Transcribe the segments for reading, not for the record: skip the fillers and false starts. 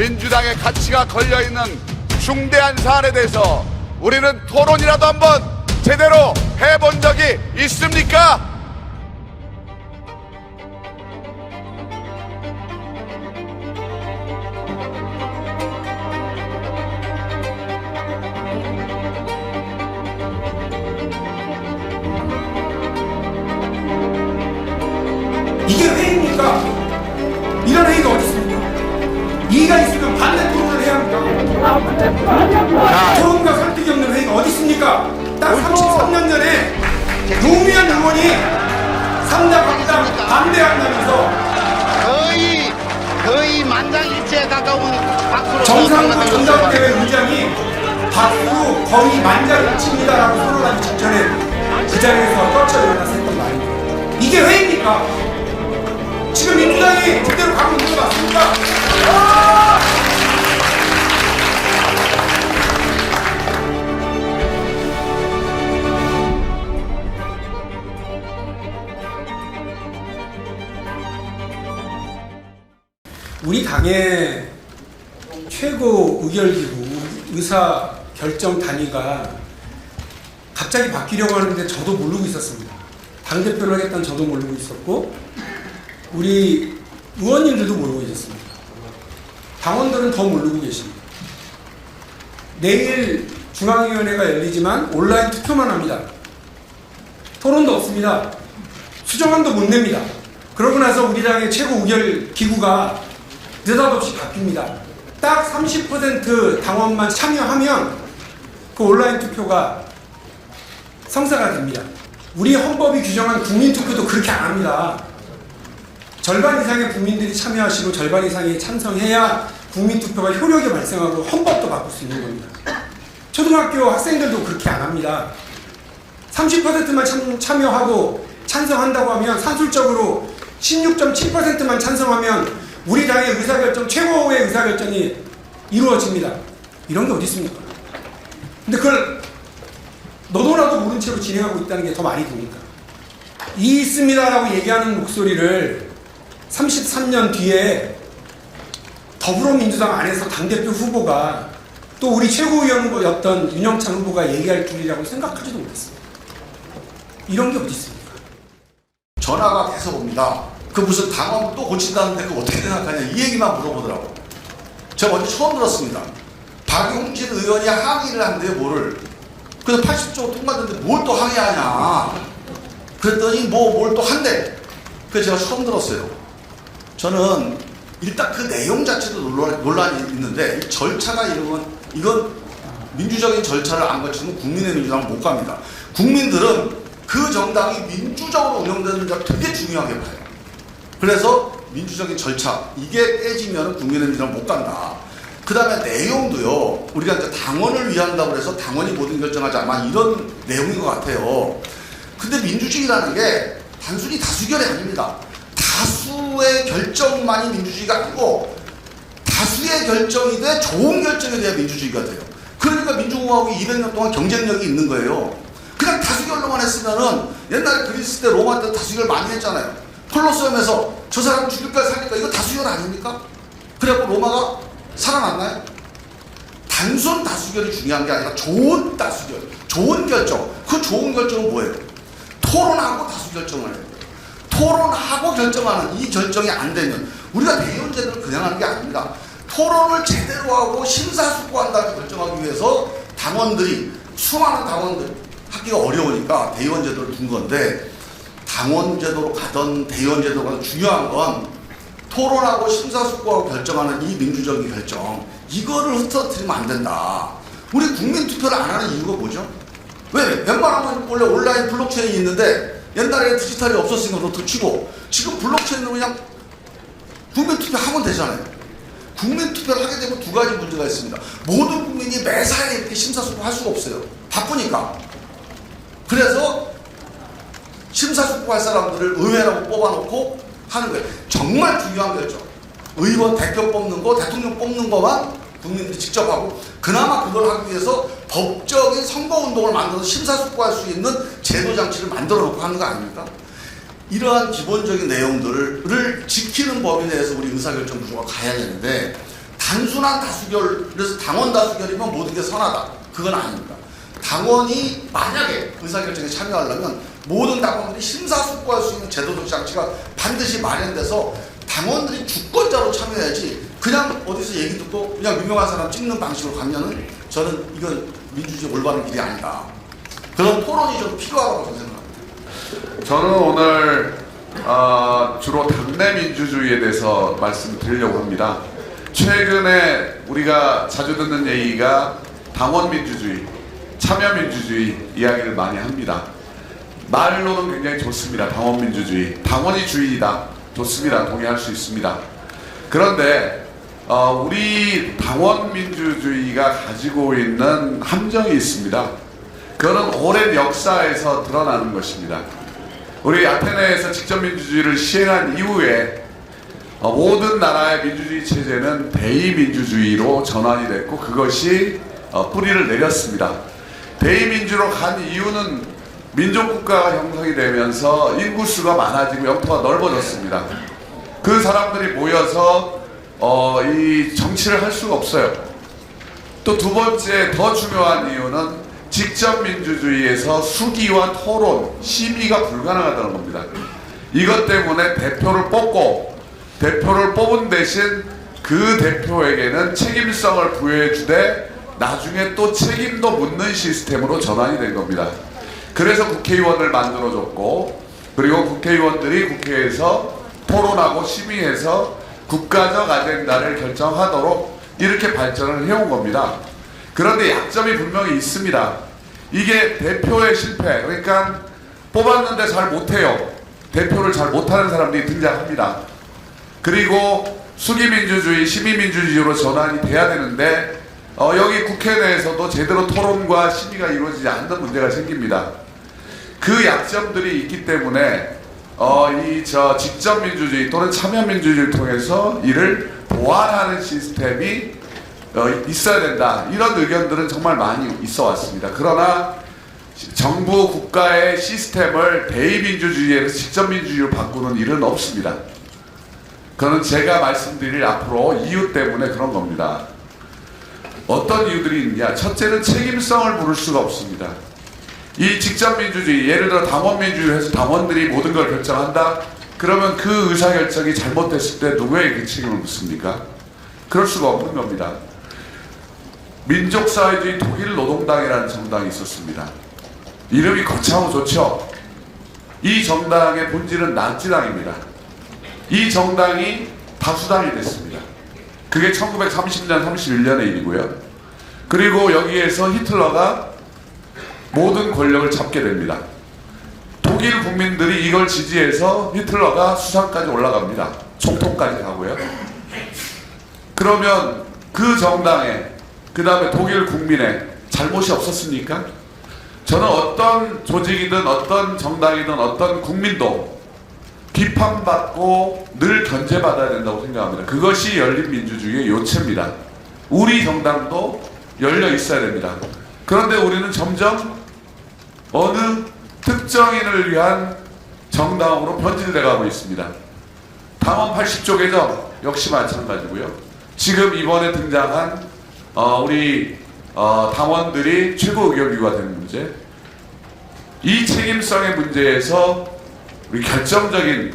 민주당의 가치가 걸려있는 중대한 사안에 대해서 우리는 토론이라도 한번 제대로 해본 적이 있습니까? 이게 회의입니까? 이런 회의가 어디 있습니까? 이의가 있으면 반대 토론을 해야 합니다. 토론과 설득이 없는 회의가 어디 있습니까? 딱 33년 전에 노무현 의원이 3당 강당 반대한다면서 거의 만장일치에 가까운 박수로 정상국 전당대회 의장이 박수로 거의 만장일치입니다라고 선언하기 직전에 그 자리에서 떨쳐 일어나서 했던 말입니다. 이게 회의입니까? 지금 민주당이 제대로 가고 있는 거 맞습니까? 우리 당의 최고 의결기구 의사 결정 단위가 갑자기 바뀌려고 하는데 저도 모르고 있었습니다. 당대표를 하겠다는 저도 모르고 있었고 우리 의원님들도 모르고 계셨습니다. 당원들은 더 모르고 계십니다. 내일 중앙위원회가 열리지만 온라인 투표만 합니다. 토론도 없습니다. 수정안도 못 냅니다. 그러고 나서 우리 당의 최고 의결 기구가 느닷없이 바뀝니다. 딱 30% 당원만 참여하면 그 온라인 투표가 성사가 됩니다. 우리 헌법이 규정한 국민투표도 그렇게 안 합니다. 절반 이상의 국민들이 참여하시고 절반 이상이 찬성해야 국민투표가 효력이 발생하고 헌법도 바꿀 수 있는 겁니다. 초등학교 학생들도 그렇게 안 합니다. 30%만 참여하고 찬성한다고 하면 산술적으로 16.7%만 찬성하면 우리 당의 의사결정, 최고의 의사결정이 이루어집니다. 이런 게 어디 있습니까? 근데 그걸 너도나도 모른 채로 진행하고 있다는 게 더 말이 됩니까? 이 있습니다라고 얘기하는 목소리를 33년 뒤에 더불어민주당 안에서 당대표 후보가 또 우리 최고위원이었던 윤영찬 후보가 얘기할 줄이라고 생각하지도 못했습니다. 이런 게 어디 있습니까? 전화가 계속 옵니다. 그 무슨 당원 또 고친다는데 그거 어떻게 생각하냐 이 얘기만 물어보더라고. 제가 어제 처음 들었습니다. 박용진 의원이 항의를 한대요. 뭐를. 그래서 80조 통과됐는데 뭘 또 항의하냐. 그랬더니 뭘 또 한대. 그래서 제가 처음 들었어요. 저는 일단 그 내용 자체도 논란이 있는데 이 절차가 이건 민주적인 절차를 안 거치면 국민의민주당은 못 갑니다. 국민들은 그 정당이 민주적으로 운영되는지를 되게 중요하게 봐요. 그래서 민주적인 절차 이게 깨지면 국민의민주당은 못 간다. 그 다음에 내용도요. 우리가 이제 당원을 위한다고 해서 당원이 모든 결정하지 않아 이런 내용인 것 같아요. 근데 민주주의라는 게 단순히 다수결이 아닙니다. 다수의 결정만이 민주주의가 아니고 다수의 결정이 돼 좋은 결정이 돼야 민주주의가 돼요. 그러니까 민주공화국이 200년 동안 경쟁력이 있는 거예요. 그냥 다수결로만 했으면은 옛날에 그리스 때 로마 때 다수결 많이 했잖아요. 콜로세움에서 저 사람 죽일까 살릴까 이거 다수결 아닙니까? 그래갖고 로마가 살아났나요? 단순 다수결이 중요한 게 아니라 좋은 다수결, 좋은 결정. 그 좋은 결정은 뭐예요? 토론하고 다수결정을 해요. 토론하고 결정하는 이 결정이 안 되면 우리가 대의원제도를 그냥 하는 게 아닙니다. 토론을 제대로 하고 심사숙고한 다음에 결정하기 위해서 당원들이 수많은 당원들 하기가 어려우니까 대의원제도를 둔 건데 당원제도로 가던 대의원제도로 가던 중요한 건 토론하고 심사숙고하고 결정하는 이 민주적인 결정 이거를 흐트러뜨리면 안 된다. 우리 국민투표를 안 하는 이유가 뭐죠? 왜? 웬만하면 원래 온라인 블록체인이 있는데 옛날에 디지털이 없었으니까 그렇다 치고 지금 블록체인으로 그냥 국민투표 하면 되잖아요. 국민투표를 하게 되면 두 가지 문제가 있습니다. 모든 국민이 매사에 이렇게 심사숙고 할 수가 없어요. 바쁘니까. 그래서 심사숙고할 사람들을 의회라고 뽑아놓고 하는 거예요. 정말 중요한 결정. 의원 대표 뽑는 거, 대통령 뽑는 거만 국민들이 직접 하고 그나마 그걸 하기 위해서 법적인 선거운동을 만들어서 심사숙고할 수 있는 제도장치를 만들어 놓고 하는 거 아닙니까? 이러한 기본적인 내용들을 지키는 범위 내에서 우리 의사결정 구조가 가야 되는데 단순 단순한 다수결, 그래서 당원 다수결이면 모든 게 선하다. 그건 아닙니다. 당원이 만약에 의사결정에 참여하려면 모든 당원들이 심사숙고할 수 있는 제도적 장치가 반드시 마련돼서 당원들이 주권자로 참여해야지 그냥 어디서 얘기 듣고 그냥 유명한 사람 찍는 방식으로 가면은 저는 이건 민주주의 올바른 길이 아니다. 그런 토론이 좀 필요하다고 저는 생각합니다. 저는 오늘 주로 당내 민주주의에 대해서 말씀드리려고 합니다. 최근에 우리가 자주 듣는 얘기가 당원 민주주의, 참여 민주주의 이야기를 많이 합니다. 말로는 굉장히 좋습니다. 당원 민주주의, 당원이 주인이다. 좋습니다. 동의할 수 있습니다. 그런데 우리 당원 민주주의가 가지고 있는 함정이 있습니다. 그거는 오랜 역사에서 드러나는 것입니다. 우리 아테네에서 직접민주주의를 시행한 이후에 모든 나라의 민주주의 체제는 대의민주주의로 전환이 됐고 그것이 뿌리를 내렸습니다. 대의민주로 간 이유는 민족국가가 형성이 되면서 인구수가 많아지고 영토가 넓어졌습니다. 그 사람들이 모여서 이 정치를 할 수가 없어요. 또 두 번째 더 중요한 이유는 직접 민주주의에서 수기와 토론, 심의가 불가능하다는 겁니다. 이것 때문에 대표를 뽑은 대신 그 대표에게는 책임성을 부여해 주되 나중에 또 책임도 묻는 시스템으로 전환이 된 겁니다. 그래서 국회의원을 만들어줬고 그리고 국회의원들이 국회에서 토론하고 심의해서 국가적 아젠다를 결정하도록 이렇게 발전을 해온 겁니다. 그런데 약점이 분명히 있습니다. 이게 대표의 실패, 그러니까 뽑았는데 잘 못해요. 대표를 잘 못하는 사람들이 등장합니다. 그리고 수기민주주의, 시민민주주의로 전환이 돼야 되는데 여기 국회 내에서도 제대로 토론과 심의가 이루어지지 않는 문제가 생깁니다. 그 약점들이 있기 때문에 직접 민주주의 또는 참여 민주주의를 통해서 이를 보완하는 시스템이 있어야 된다. 이런 의견들은 정말 많이 있어 왔습니다. 그러나 정부 국가의 시스템을 대의민주주의에서 직접민주주의로 바꾸는 일은 없습니다. 그거는 제가 말씀드릴 앞으로 이유 때문에 그런 겁니다. 어떤 이유들이 있냐? 첫째는 책임성을 물을 수가 없습니다. 이 직접민주주의, 예를 들어 당원민주주의에서 당원들이 모든 걸 결정한다? 그러면 그 의사결정이 잘못됐을 때 누구에게 책임을 묻습니까? 그럴 수가 없는 겁니다. 민족사회주의 독일노동당이라는 정당이 있었습니다. 이름이 거창하고 좋죠? 이 정당의 본질은 나치당입니다. 이 정당이 다수당이 됐습니다. 그게 1930년, 31년의 일이고요. 그리고 여기에서 히틀러가 모든 권력을 잡게 됩니다. 독일 국민들이 이걸 지지해서 히틀러가 수상까지 올라갑니다. 총통까지 가고요. 그러면 그 정당에, 그 다음에 독일 국민의 잘못이 없었습니까? 저는 어떤 조직이든 어떤 정당이든 어떤 국민도 비판받고 늘 견제받아야 된다고 생각합니다. 그것이 열린민주주의의 요체입니다. 우리 정당도 열려 있어야 됩니다. 그런데 우리는 점점 어느 특정인을 위한 정당으로 변질돼 가고 있습니다. 당원 80조 개정 역시 마찬가지고요. 지금 이번에 등장한 우리 당원들이 최고 의결기구가 되는 문제, 이 책임성의 문제에서 우리 결정적인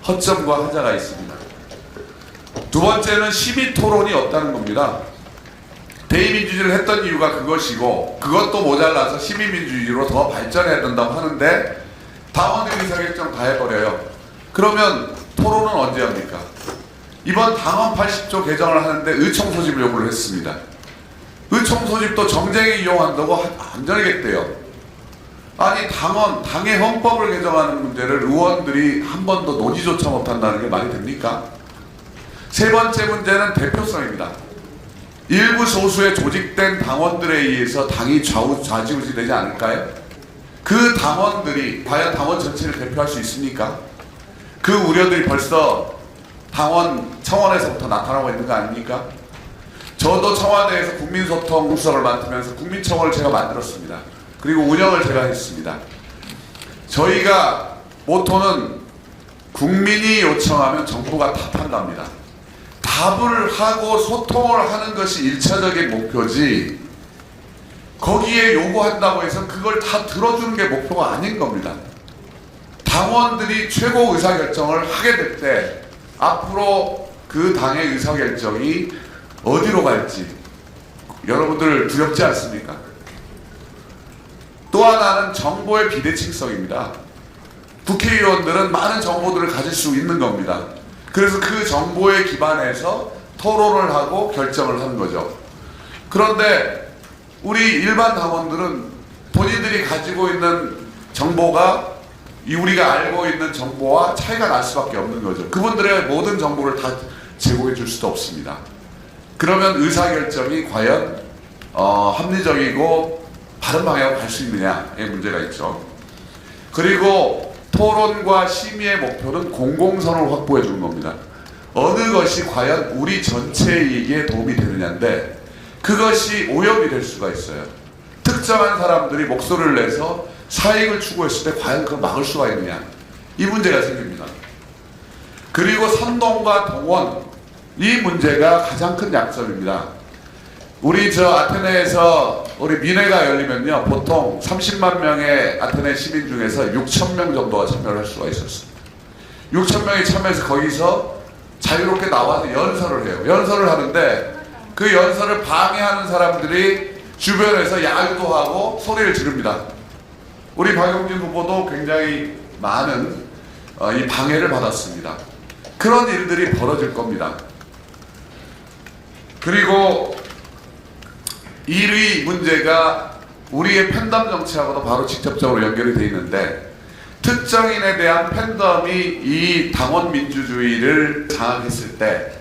허점과 하자가 있습니다. 두 번째는 심의 토론이 없다는 겁니다. 대의민주주의를 했던 이유가 그것이고 그것도 모자라서 시민민주주의로 더 발전해야 된다고 하는데 당원의 의사결정 다 해버려요. 그러면 토론은 언제 합니까? 이번 당원 80조 개정을 하는데 의총 소집을 요구를 했습니다. 의총 소집도 정쟁에 이용한다고 안 되겠대요. 아니 당의 헌법을 개정하는 문제를 의원들이 한 번도 논의조차 못한다는 게 말이 됩니까? 세 번째 문제는 대표성입니다. 일부 소수의 조직된 당원들에 의해서 당이 좌지우지 되지 않을까요? 그 당원들이 과연 당원 전체를 대표할 수 있습니까? 그 우려들이 벌써 당원 청원에서부터 나타나고 있는 거 아닙니까? 저도 청와대에서 국민소통 부서를 맡으면서 국민청원을 제가 만들었습니다. 그리고 운영을 제가 했습니다. 저희가 모토는 국민이 요청하면 정부가 답한답니다. 다 답을 하고 소통을 하는 것이 일차적인 목표지, 거기에 요구한다고 해서 그걸 다 들어주는 게 목표가 아닌 겁니다. 당원들이 최고 의사결정을 하게 될 때 앞으로 그 당의 의사결정이 어디로 갈지 여러분들 두렵지 않습니까? 또 하나는 정보의 비대칭성입니다. 국회의원들은 많은 정보들을 가질 수 있는 겁니다. 그래서 그 정보에 기반해서 토론을 하고 결정을 하는 거죠. 그런데 우리 일반 당원들은 본인들이 가지고 있는 정보가 우리가 알고 있는 정보와 차이가 날 수밖에 없는 거죠. 그분들의 모든 정보를 다 제공해 줄 수도 없습니다. 그러면 의사결정이 과연 합리적이고 바른 방향으로 갈 수 있느냐의 문제가 있죠. 그리고 토론과 심의의 목표는 공공선을 확보해 주는 겁니다. 어느 것이 과연 우리 전체의 이익에 도움이 되느냐인데, 그것이 오염이 될 수가 있어요. 특정한 사람들이 목소리를 내서 사익을 추구했을 때 과연 그걸 막을 수가 있느냐, 이 문제가 생깁니다. 그리고 선동과 동원, 이 문제가 가장 큰 약점입니다. 우리 아테네에서 우리 민회가 열리면요, 보통 30만 명의 아테네 시민 중에서 6,000명 정도가 참여를 할 수가 있었습니다. 6,000명이 참여해서 거기서 자유롭게 나와서 연설을 해요. 연설을 하는데 그 연설을 방해하는 사람들이 주변에서 야유도 하고 소리를 지릅니다. 우리 박용진 후보도 굉장히 많은 이 방해를 받았습니다. 그런 일들이 벌어질 겁니다. 그리고 이 문제가 우리의 팬덤 정치하고도 바로 직접적으로 연결이 되어 있는데, 특정인에 대한 팬덤이 이 당원 민주주의를 장악했을 때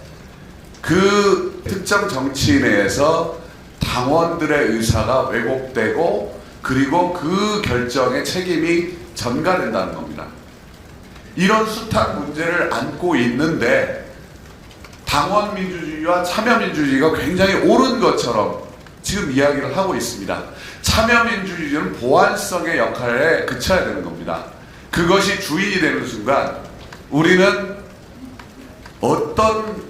그 특정 정치인에서 당원들의 의사가 왜곡되고 그리고 그 결정의 책임이 전가된다는 겁니다. 이런 숱한 문제를 안고 있는데 당원 민주주의와 참여 민주주의가 굉장히 옳은 것처럼 지금 이야기를 하고 있습니다. 참여 민주주의는 보완성의 역할에 그쳐야 되는 겁니다. 그것이 주인이 되는 순간 우리는 어떤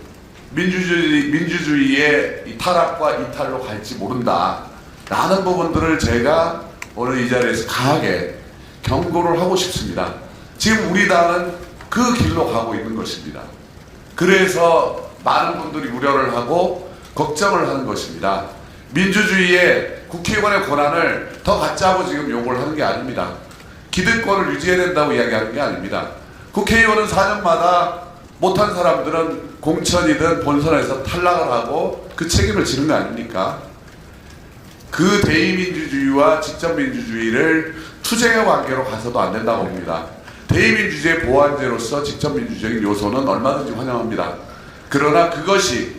민주주의의 타락과 이탈로 갈지 모른다 라는 부분들을 제가 오늘 이 자리에서 강하게 경고를 하고 싶습니다. 지금 우리 당은 그 길로 가고 있는 것입니다. 그래서 많은 분들이 우려를 하고 걱정을 하는 것입니다. 민주주의의 국회의원의 권한을 더 갖자고 지금 요구를 하는 게 아닙니다. 기득권을 유지해야 된다고 이야기하는 게 아닙니다. 국회의원은 4년마다 못한 사람들은 공천이든 본선에서 탈락을 하고 그 책임을 지는 거 아닙니까? 그 대의민주주의와 직접민주주의를 투쟁의 관계로 가서도 안 된다고 봅니다. 대의민주주의의 보완제로서 직접민주적인 요소는 얼마든지 환영합니다. 그러나 그것이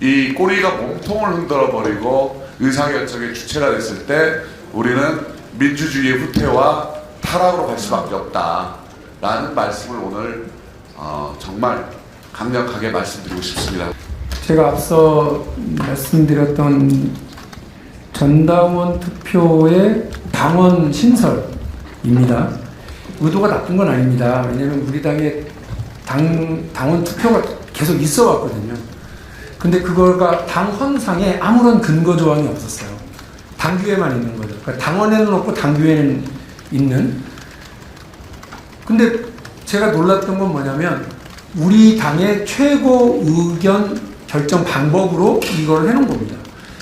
이 꼬리가 몸통을 흔들어버리고 의사결정의 주체가 됐을 때 우리는 민주주의의 후퇴와 타락으로 갈 수밖에 없다라는 말씀을 오늘 정말 강력하게 말씀드리고 싶습니다. 제가 앞서 말씀드렸던 전당원 투표의 당원 신설입니다. 의도가 나쁜 건 아닙니다. 왜냐하면 우리 당의 당원 투표가 계속 있어 왔거든요. 근데 그거가 당헌상에 아무런 근거 조항이 없었어요. 당규에만 있는 거죠. 그러니까 당원에는 없고 당규에는 있는. 근데 제가 놀랐던 건 뭐냐면 우리 당의 최고 의견 결정 방법으로 이걸 해놓은 겁니다.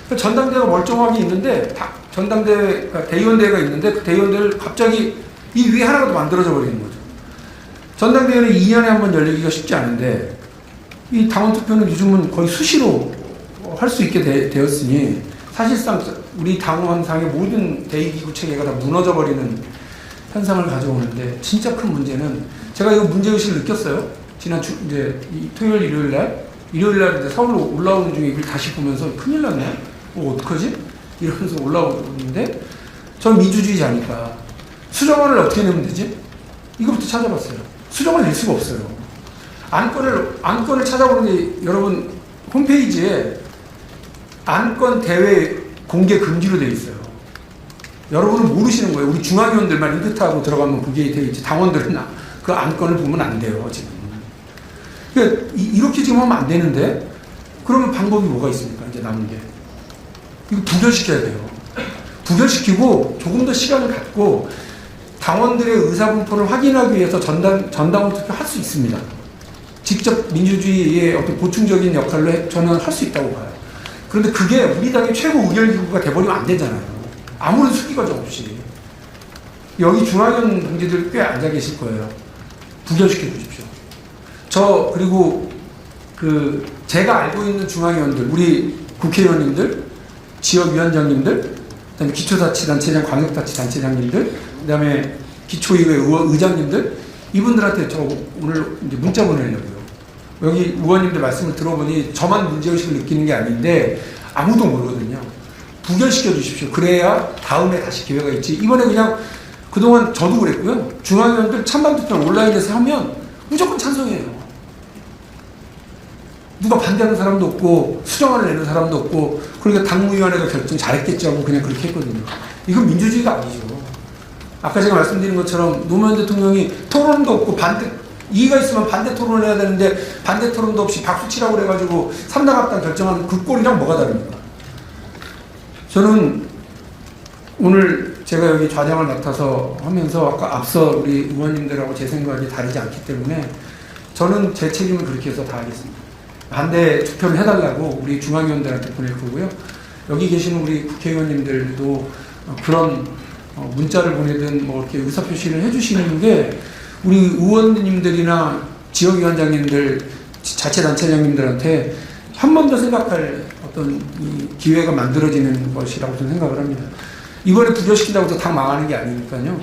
그러니까 전당대회가 멀쩡하게 있는데 전당대회, 그러니까 대의원대회가 있는데 그 대의원대회를 갑자기 이 위에 하나가 더 만들어져 버리는 거죠. 전당대회는 2년에 한 번 열리기가 쉽지 않은데 이 당원 투표는 요즘은 거의 수시로 할 수 있게 되었으니 사실상 우리 당원상의 모든 대의기구 체계가 다 무너져 버리는 현상을 가져오는데, 진짜 큰 문제는 제가 이 문제의식을 느꼈어요. 지난 이제 토요일 일요일 날 이제 서울로 올라오는 중에 이걸 다시 보면서 큰일 났네. 어떡하지? 이러면서 올라오는데 전 민주주의자니까 수정안을 어떻게 내면 되지? 이거부터 찾아봤어요. 수정을 낼 수가 없어요. 안건을 찾아보는데 여러분 홈페이지에 안건 대회 공개 금지로 되어 있어요. 여러분은 모르시는 거예요. 우리 중앙위원들만 인풋하고 들어가면 그게 되어 있지. 당원들은 그 안건을 보면 안 돼요, 지금. 그러니까 이렇게 지금 하면 안 되는데 그러면 방법이 뭐가 있습니까? 이제 남은 게 이거 부결시켜야 돼요. 부결시키고 조금 더 시간을 갖고 당원들의 의사분포를 확인하기 위해서 전당원 투표 할 수 있습니다. 직접 민주주의의 어떤 보충적인 역할로 저는 할 수 있다고 봐요. 그런데 그게 우리 당의 최고 의결기구가 돼버리면 안 되잖아요. 아무런 수기과정 없이. 여기 중앙위원 동지들 꽤 앉아 계실 거예요. 부결시켜 주십시오. 저 그리고 그 제가 알고 있는 중앙위원들, 우리 국회의원님들, 지역위원장님들, 그다음에 기초자치단체장, 광역자치단체장님들, 그다음에 기초의회 의장님들, 이분들한테 저 오늘 이제 문자 보내려고요. 여기 의원님들 말씀을 들어보니 저만 문제의식을 느끼는 게 아닌데 아무도 모르거든요. 부결시켜 주십시오. 그래야 다음에 다시 기회가 있지. 이번에 그냥 그동안 저도 그랬고요. 중앙위원들 찬반투표 온라인에서 하면 무조건 찬성해요. 누가 반대하는 사람도 없고 수정안을 내는 사람도 없고 그러니까 당무위원회가 결정 잘했겠죠 하고 그냥 그렇게 했거든요. 이건 민주주의가 아니죠. 아까 제가 말씀드린 것처럼 노무현 대통령이 토론도 없고 이의가 있으면 반대 토론을 해야 되는데 반대 토론도 없이 박수치라고 그래가지고 3당 합당 결정한 그 꼴이랑 뭐가 다릅니까? 저는 오늘 제가 여기 좌장을 맡아서 하면서 아까 앞서 우리 의원님들하고 제 생각이 다르지 않기 때문에 저는 제 책임을 그렇게 해서 다하겠습니다. 반대 투표를 해달라고 우리 중앙위원들한테 보낼 거고요. 여기 계시는 우리 국회의원님들도 그런 문자를 보내든 뭐 이렇게 의사표시를 해주시는 게 우리 의원님들이나 지역위원장님들, 자치단체장님들한테 한 번 더 생각할 어떤 이 기회가 만들어지는 것이라고 저는 생각을 합니다. 이번에 부결시킨다고 해서 당 망하는 게 아니니까요.